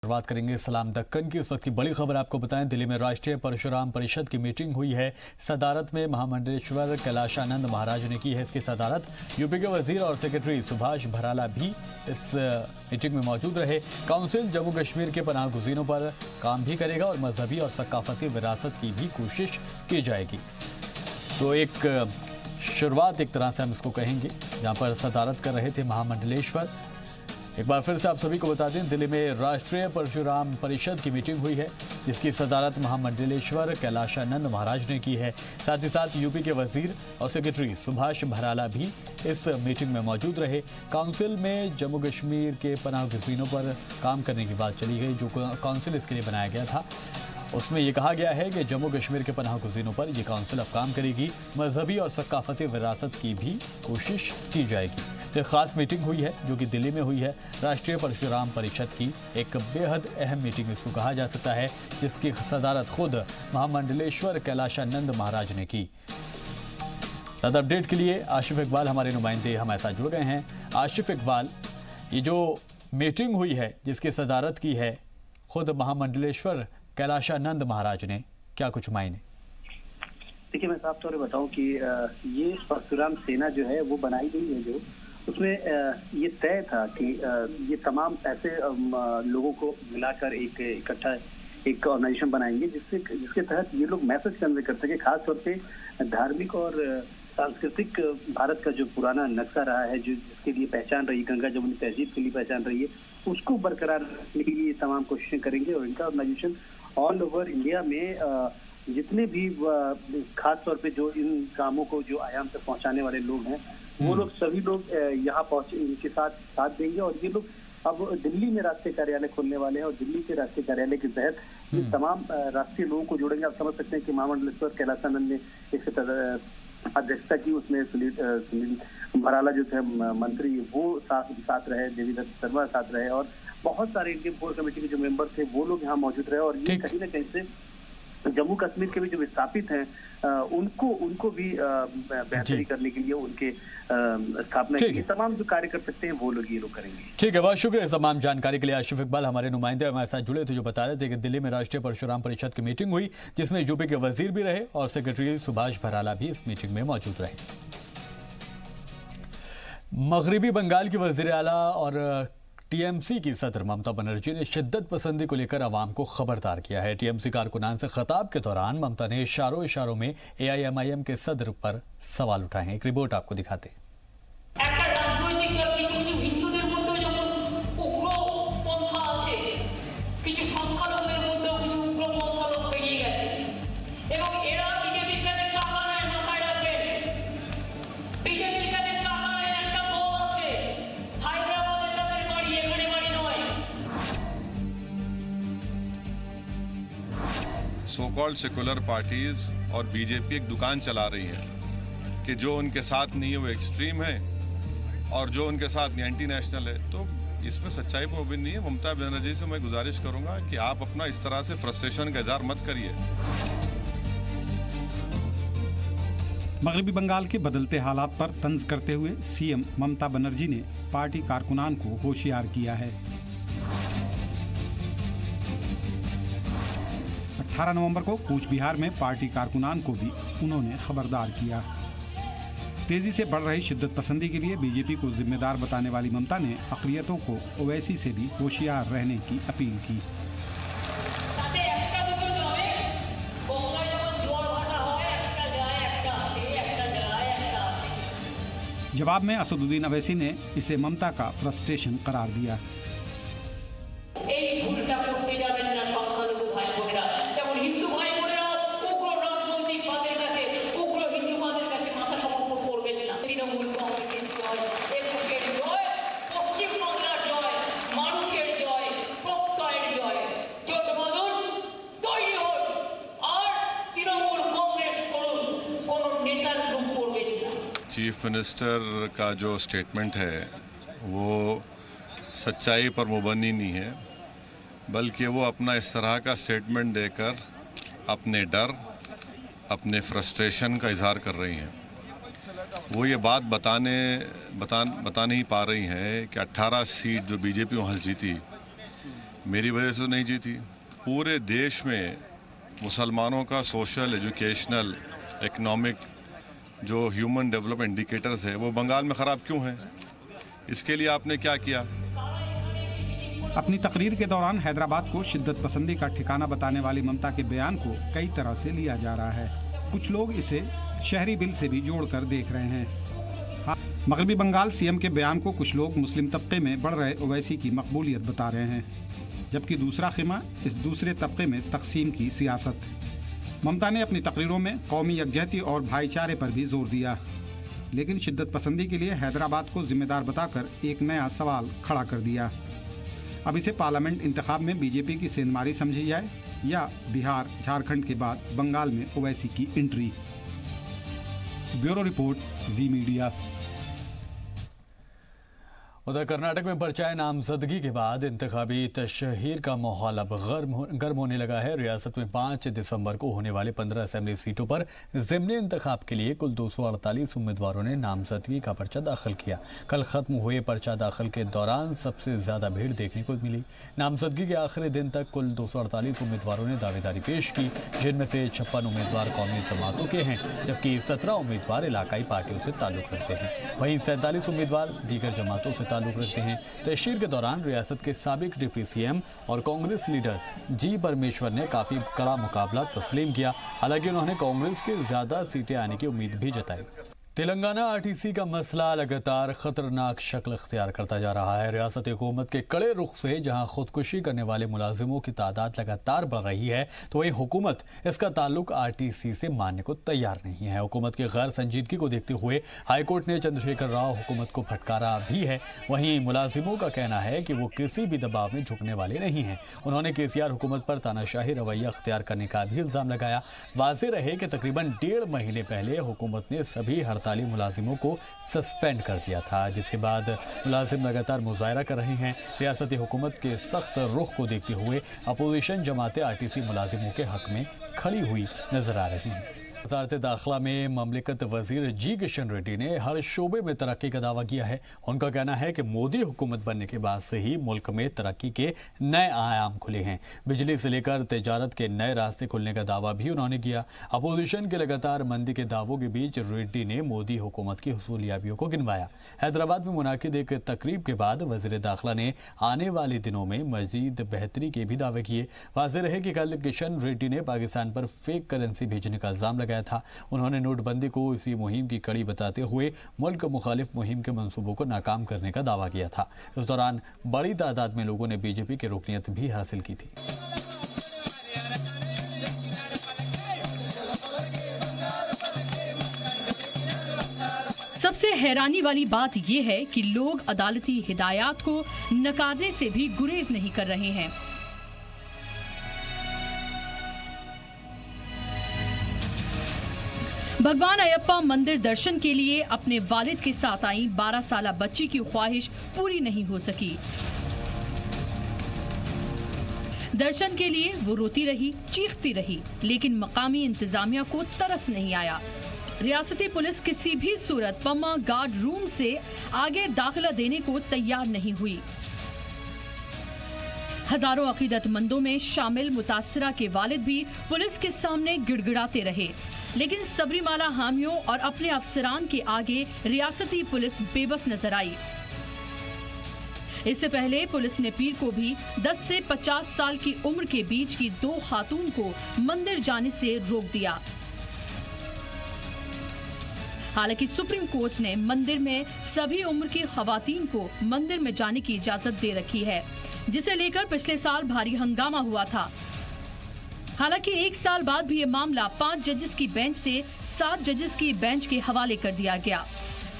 शुरुआत करेंगे सलाम दक्कन की। उस वक्त की बड़ी खबर आपको बताएं, दिल्ली में राष्ट्रीय परशुराम परिषद की मीटिंग हुई है। सदारत में महामंडलेश्वर कैलाशानंद महाराज ने की है इसकी सदारत। यूपी के वजीर और सेक्रेटरी सुभाष भराला भी इस मीटिंग में मौजूद रहे। काउंसिल जम्मू कश्मीर के पनाह गुज़ीरों पर काम भी करेगा और मजहबी और सकाफती विरासत की भी कोशिश की जाएगी। तो एक शुरुआत एक तरह से हम इसको कहेंगे, जहाँ पर सदारत कर रहे थे महामंडलेश्वर। एक बार फिर से आप सभी को बता दें, दिल्ली में राष्ट्रीय परशुराम परिषद की मीटिंग हुई है, जिसकी सदारत महामंडलेश्वर कैलाशानंद महाराज ने की है। साथ ही साथ यूपी के वजीर और सेक्रेटरी सुभाष भराला भी इस मीटिंग में मौजूद रहे। काउंसिल में जम्मू कश्मीर के पनाह गुज़ीरों पर काम करने की बात चली गई। जो काउंसिल इसके लिए बनाया गया था, उसमें यह कहा गया है कि जम्मू कश्मीर के पनाह गुज़ीरों पर यह काउंसिल अब काम करेगी। मजहबी और सकाफती विरासत की भी कोशिश की जाएगी। तो खास मीटिंग हुई है जो कि दिल्ली में हुई है, राष्ट्रीय परशुराम परिषद की एक बेहद अहम मीटिंग इसको कहा जा सकता है, जिसकी सदारत खुद महामंडलेश्वर कैलाशानंद महाराज ने की। ज़्यादा अपडेट के लिए आशिफ इकबाल हमारे नुमाइंदे हमारे साथ जुड़ गए हैं। आशिफ इकबाल, ये जो मीटिंग हुई है जिसकी सदारत की है खुद महामंडलेश्वर कैलाशानंद महाराज ने, क्या कुछ मायने? देखिए, मैं साफ तौर पर बताऊं कि ये परशुराम सेना जो है वो बनाई गई है, जो उसमें ये तय था कि ये तमाम ऐसे लोगों को मिलाकर एक इकट्ठा एक ऑर्गेनाइजेशन बनाएंगे जिसके तहत ये लोग मैसेज कन्वे कर सके। खास तौर पे धार्मिक और सांस्कृतिक भारत का जो पुराना नक्शा रहा है, जो जिसके लिए पहचान रही, गंगा जमुनी तहजीब के लिए पहचान रही है, उसको बरकरार रखने के लिए ये तमाम कोशिशें करेंगे। और इनका ऑर्गेनाइजेशन ऑल ओवर इंडिया में जितने भी खास तौर पे जो इन कामों को जो आयाम तक पहुंचाने वाले लोग हैं, वो लोग सभी लोग यहाँ पहुंचे, इनके साथ देंगे। और ये लोग अब दिल्ली में राष्ट्रीय कार्यालय खोलने वाले हैं और दिल्ली के राष्ट्रीय कार्यालय के तहत ये तमाम राष्ट्रीय लोगों को जोड़ेंगे। आप समझ सकते हैं कि महामंडलेश्वर कैलाशानंद ने एक अध्यक्षता की, उसमें सुनील भराला जो थे मंत्री, वो साथ रहे, देवीदत्त शर्मा साथ रहे और बहुत सारे इंडियन कोर कमेटी के जो मेंबर थे वो लोग यहाँ मौजूद रहे। और ये कहीं ना कहीं से जम्मू कश्मीर के भी जो विस्थापित हैं उनको भी बेहतरी करने के लिए, उनके स्थापना के लिए तमाम जो कार्य कर सकते हैं वो लोग ये लोग करेंगे। ठीक है, बहुत शुक्रिया तमाम जानकारी के लिए। आशिफ इकबाल हमारे नुमाइंदे हमारे साथ जुड़े थे, जो बता रहे थे कि दिल्ली में राष्ट्रीय परशुराम परिषद की मीटिंग हुई, जिसमें यूपी के वजीर भी रहे और सेक्रेटरी सुभाष भराला भी इस मीटिंग में मौजूद रहे। मगरबी बंगाल की वजीर आला और टीएमसी की सदर ममता बनर्जी ने शिद्दत पसंदी को लेकर आवाम को खबरदार किया है। टीएमसी कारकुनान से खिताब के दौरान ममता ने इशारों में एआईएमआईएम के सदर पर सवाल उठाए हैं। एक रिपोर्ट आपको दिखाते हैं। सो कॉल्ड सेकुलर पार्टीज और बीजेपी एक दुकान चला रही है कि जो उनके साथ नहीं है वो एक्सट्रीम है और जो उनके साथ नहीं एंटी नेशनल है। तो इसमें सच्चाई पर मुमकिन नहीं है। ममता बनर्जी से मैं गुजारिश करूंगा कि आप अपना इस तरह से फ्रस्ट्रेशन का इजहार मत करिए। मगरबी बंगाल के बदलते हालात पर तंज करते हुए सीएम ममता बनर्जी ने पार्टी कारकुनान को होशियार किया है। 18 नवंबर को कूच बिहार में पार्टी कारकुनान को भी उन्होंने खबरदार किया। तेजी से बढ़ रही शिद्दत पसंदी के लिए बीजेपी को जिम्मेदार बताने वाली ममता ने अक़लियतों को ओवैसी से भी होशियार रहने की अपील की। जवाब में असदुद्दीन अवैसी ने इसे ममता का फ्रस्ट्रेशन करार दिया। चीफ मिनिस्टर का जो स्टेटमेंट है वो सच्चाई पर मुबनी नहीं है, बल्कि वो अपना इस तरह का स्टेटमेंट देकर अपने डर, अपने फ्रस्ट्रेशन का इजहार कर रही हैं। वो ये बात बता नहीं पा रही हैं कि 18 सीट जो बीजेपी वहाँ जीती, मेरी वजह से नहीं जीती। पूरे देश में मुसलमानों का सोशल, एजुकेशनल, इकोनॉमिक जो ह्यूमन डेवलपमेंट इंडिकेटर्स है वो बंगाल में ख़राब क्यों हैं? इसके लिए आपने क्या किया? अपनी तकरीर के दौरान हैदराबाद को शिद्दत पसंदी का ठिकाना बताने वाली ममता के बयान को कई तरह से लिया जा रहा है। कुछ लोग इसे शहरी बिल से भी जोड़कर देख रहे हैं। मगरबी बंगाल सीएम के बयान को कुछ लोग मुस्लिम तबके में बढ़ रहे ओवैसी की मकबूलियत बता रहे हैं, जबकि दूसरा खिमा इस दूसरे तबके में तकसीम की सियासत। ममता ने अपनी तकरीरों में कौमी यकजहती और भाईचारे पर भी जोर दिया, लेकिन शिद्दत पसंदी के लिए हैदराबाद को जिम्मेदार बताकर एक नया सवाल खड़ा कर दिया। अब इसे पार्लियामेंट इंतखाब में बीजेपी की सेंधमारी समझी जाए या बिहार झारखंड के बाद बंगाल में ओवैसी की एंट्री। ब्यूरो रिपोर्ट, जी मीडिया। उधर कर्नाटक में पर्चाए नामजदगी के बाद इंतखाबी तशहीर का माहौल अब गर्म होने लगा है। रियासत में 5 दिसंबर को होने वाले 15 असेंबली सीटों पर ज़िमनी इंतखाब के लिए कुल 248 उम्मीदवारों ने नामजदगी का पर्चा दाखिल किया। कल खत्म हुए पर्चा दाखिल के दौरान सबसे ज्यादा भीड़ देखने को मिली। नामजदगी के आखिरी दिन तक कुल 248 उम्मीदवारों ने दावेदारी पेश की, जिनमें से 56 उम्मीदवार कौमी जमातों के हैं, जबकि 17 उम्मीदवार इलाकाई पार्टियों से ताल्लुक रखते हैं। वहीं 47 उम्मीदवार दीगर जमातों से ताल्लुक रखते हैं। तशहीर के दौरान रियासत के साबिक डिप्टी सीएम और कांग्रेस लीडर जी परमेश्वर ने काफी कड़ा मुकाबला तस्लीम किया। हालांकि उन्होंने कांग्रेस के ज्यादा सीटें आने की उम्मीद भी जताई। तेलंगाना आरटीसी का मसला लगातार खतरनाक शक्ल इख्तियार करता जा रहा है। रियासती हुकूमत के कड़े रुख से जहां खुदकुशी करने वाले मुलाजिमों की तादाद लगातार बढ़ रही है, तो वहीं हुकूमत इसका ताल्लुक आरटीसी से मानने को तैयार नहीं है। हुकूमत की गैर संजीदगी को देखते हुए हाईकोर्ट ने चंद्रशेखर राव हुकूमत को फटकारा भी है। वहीं मुलाजिमों का कहना है कि वो किसी भी दबाव में झुकने वाले नहीं हैं। उन्होंने केसीआर हुकूमत पर तानाशाही रवैया इख्तियार करने का भी इल्जाम लगाया। वाज़ेह रहे कि तकरीबन 1.5 महीने पहले हुकूमत ने सभी हड़ताली मुलाजिमों को सस्पेंड कर दिया था, जिसके बाद मुलाजिम लगातार मुजाहरा कर रहे हैं। रियासती हुकूमत के सख्त रुख को देखते हुए अपोजिशन जमातें आरटीसी मुलाजिमों के हक में खड़ी हुई नजर आ रही हैं। वज़ारत दाखिला में ममलिकत वजीर जी किशन रेड्डी ने हर शोबे में तरक्की का दावा किया है। उनका कहना है कि मोदी हुकूमत बनने के बाद से ही मुल्क में तरक्की के नए आयाम खुले हैं। बिजली से लेकर तिजारत के नए रास्ते खुलने का दावा भी उन्होंने किया। अपोजिशन के लगातार मंदी के दावों के बीच रेड्डी ने मोदी हुकूमत की हुसूलियाबियों को गिनवाया। हैदराबाद में मुनाकिद एक तकरीब के बाद वज़ीर दाखिला ने आने वाले दिनों में मजीद बेहतरी के भी दावे किए। वाज़ेह रहे कि कल किशन रेड्डी ने पाकिस्तान पर फेक करेंसी भेजने का इल्जाम लगाया था। उन्होंने नोटबंदी को इसी मुहिम की कड़ी बताते हुए मुल्क मुखालिफ मुहिम के मंसूबों को नाकाम करने का दावा किया था। इस दौरान बड़ी तादाद में लोगों ने बीजेपी की रुकनियत भी हासिल की थी। सबसे हैरानी वाली बात यह है कि लोग अदालती हिदायत को नकारने से भी गुरेज नहीं कर रहे हैं। भगवान अयप्पा मंदिर दर्शन के लिए अपने वालिद के साथ आई 12 साला बच्ची की ख्वाहिश पूरी नहीं हो सकी। दर्शन के लिए वो रोती रही, चीखती रही, लेकिन मकामी इंतजामिया को तरस नहीं आया। रियासती पुलिस किसी भी सूरत पम्मा गार्ड रूम से आगे दाखिला देने को तैयार नहीं हुई। हजारों अकीदतमंदों में शामिल मुतासिरा के वालिद भी पुलिस के सामने गिड़गिड़ाते रहे, लेकिन सबरीमाला हामियों और अपने अफसरान के आगे रियासती पुलिस बेबस नजर आई। इससे पहले पुलिस ने पीर को भी 10 से 50 साल की उम्र के बीच की 2 खातून को मंदिर जाने से रोक दिया। हालांकि सुप्रीम कोर्ट ने मंदिर में सभी उम्र की खवातीन को मंदिर में जाने की इजाजत दे रखी है, जिसे लेकर पिछले साल भारी हंगामा हुआ था। हालांकि 1 साल बाद भी ये मामला 5 जजेस की बेंच से 7 जजेस की बेंच के हवाले कर दिया गया।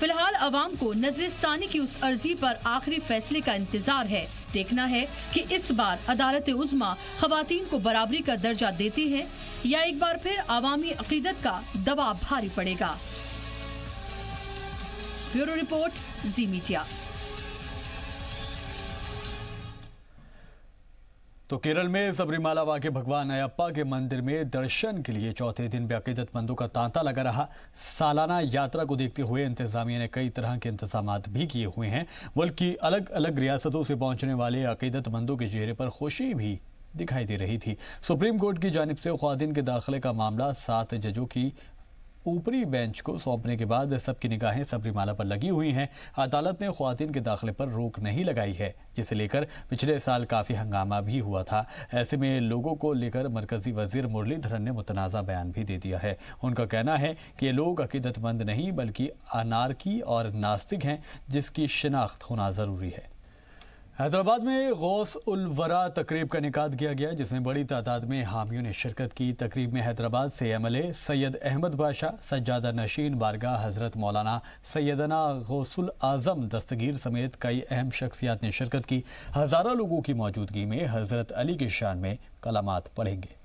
फिलहाल अवाम को नजर-ए-सानी की उस अर्जी पर आखिरी फैसले का इंतजार है। देखना है कि इस बार अदालत उज़्मा खवातीन को बराबरी का दर्जा देती है या एक बार फिर अवामी अकीदत का दबाव भारी पड़ेगा। ब्यूरो रिपोर्ट, जी मीडिया। तो केरल में सबरीमाला वाके भगवान अयप्पा के मंदिर में दर्शन के लिए चौथे दिन भी अकीदतमंदों का तांता लगा रहा। सालाना यात्रा को देखते हुए इंतजामिया ने कई तरह के इंतजामात भी किए हुए हैं, बल्कि अलग अलग रियासतों से पहुंचने वाले अकीदतमंदों के चेहरे पर खुशी भी दिखाई दे रही थी। सुप्रीम कोर्ट की जानिब से ख्वातीन के दाखिले का मामला 7 जजों की ऊपरी बेंच को सौंपने के बाद सबकी निगाहें सबरीमाला पर लगी हुई हैं। अदालत ने ख्वातीन के दाखिले पर रोक नहीं लगाई है, जिसे लेकर पिछले साल काफ़ी हंगामा भी हुआ था। ऐसे में लोगों को लेकर मरकजी वजीर मुरलीधरन ने मुतनाज़ा बयान भी दे दिया है। उनका कहना है कि ये लोग अकीदतमंद नहीं बल्कि अनारकी और नास्तिक हैं, जिसकी शिनाख्त होना ज़रूरी है। हैदराबाद में गौस उल वरा तकरीब का इनेकाद किया गया, जिसमें बड़ी तादाद में हामियों ने शिरकत की। तकरीब में हैदराबाद से एमएलए सैयद अहमद बादशाह, सज्जादा नशीन बारगाह हजरत मौलाना सैयदना गौसुल आजम दस्तगीर समेत कई अहम शख्सियात ने शिरकत की। हज़ारों लोगों की मौजूदगी में हजरत अली की शान में कलामात पढ़ेंगे।